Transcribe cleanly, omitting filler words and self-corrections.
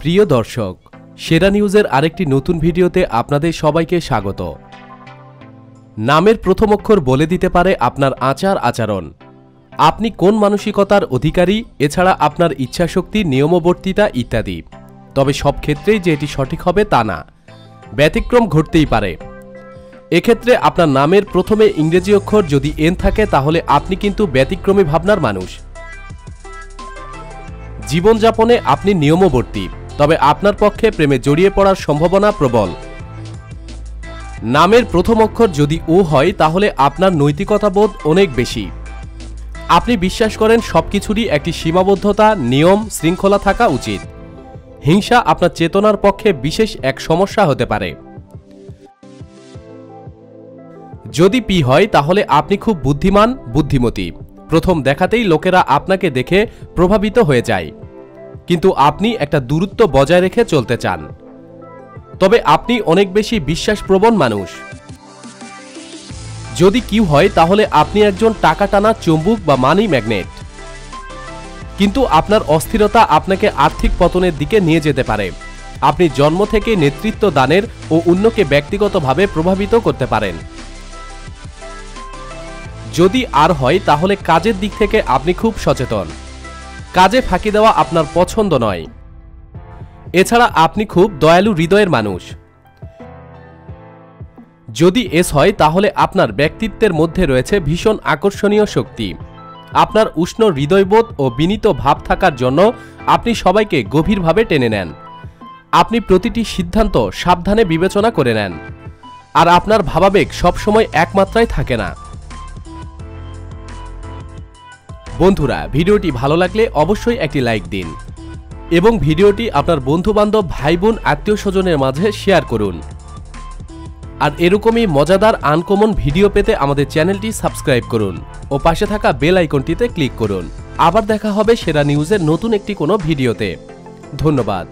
প্রিয় দর্শক, সেরা নিউজের আরেকটি নতুন ভিডিওতে আপনাদের সবাইকে স্বাগত। নামের প্রথম অক্ষর বলে দিতে পারে আপনার আচার আচরণ, আপনি কোন মানসিকতার অধিকারী, এছাড়া আপনার ইচ্ছাশক্তি, নিয়মবর্তিতা ইত্যাদি। তবে সব ক্ষেত্রেই যে এটি সঠিক হবে তা না, ব্যতিক্রম ঘটতেই পারে। এক্ষেত্রে আপনার নামের প্রথমে ইংরেজি অক্ষর যদি এন থাকে তাহলে আপনি কিন্তু ব্যতিক্রমী ভাবনার মানুষ। জীবনযাপনে আপনি নিয়মবর্তী, তবে আপনার পক্ষে প্রেমে জড়িয়ে পড়ার সম্ভাবনা প্রবল। নামের প্রথম অক্ষর যদি ও হয় তাহলে আপনার নৈতিকতাবোধ অনেক বেশি। আপনি বিশ্বাস করেন সবকিছুরই একটি সীমাবদ্ধতা, নিয়ম, শৃঙ্খলা থাকা উচিত। হিংসা আপনার চেতনার পক্ষে বিশেষ এক সমস্যা হতে পারে। যদি পি হয় তাহলে আপনি খুব বুদ্ধিমান, বুদ্ধিমতী। প্রথম দেখাতেই লোকেরা আপনাকে দেখে প্রভাবিত হয়ে যায়, কিন্তু আপনি একটা দূরত্ব বজায় রেখে চলতে চান। তবে আপনি অনেক বেশি বিশ্বাসপ্রবণ মানুষ। যদি কিউ হয় তাহলে আপনি একজন টাকা টানা চুম্বক বা মানি ম্যাগনেট, কিন্তু আপনার অস্থিরতা আপনাকে আর্থিক পতনের দিকে নিয়ে যেতে পারে। আপনি জন্ম থেকে নেতৃত্ব দানের ও অন্যকে ব্যক্তিগতভাবে প্রভাবিত করতে পারেন। যদি আর হয় তাহলে কাজের দিক থেকে আপনি খুব সচেতন, কাজে ফাঁকি দেওয়া আপনার পছন্দ নয়। এছাড়া আপনি খুব দয়ালু হৃদয়ের মানুষ। যদি এস হয় তাহলে আপনার ব্যক্তিত্বের মধ্যে রয়েছে ভীষণ আকর্ষণীয় শক্তি। আপনার উষ্ণ হৃদয়বোধ ও বিনীত ভাব থাকার জন্য আপনি সবাইকে গভীরভাবে টেনে নেন। আপনি প্রতিটি সিদ্ধান্ত সাবধানে বিবেচনা করে নেন, আর আপনার ভাবাবেগ সবসময় একমাত্রায় থাকে না। বন্ধুরা, ভিডিওটি ভালো লাগলে অবশ্যই একটি লাইক দিন এবং ভিডিওটি আপনার বন্ধুবান্ধব, ভাই বোন, আত্মীয় স্বজনের মাঝে শেয়ার করুন। আর এরকমই মজাদার আনকমন ভিডিও পেতে আমাদের চ্যানেলটি সাবস্ক্রাইব করুন ও পাশে থাকা বেল আইকনটিতে ক্লিক করুন। আবার দেখা হবে সেরা নিউজের নতুন একটি কোনো ভিডিওতে। ধন্যবাদ।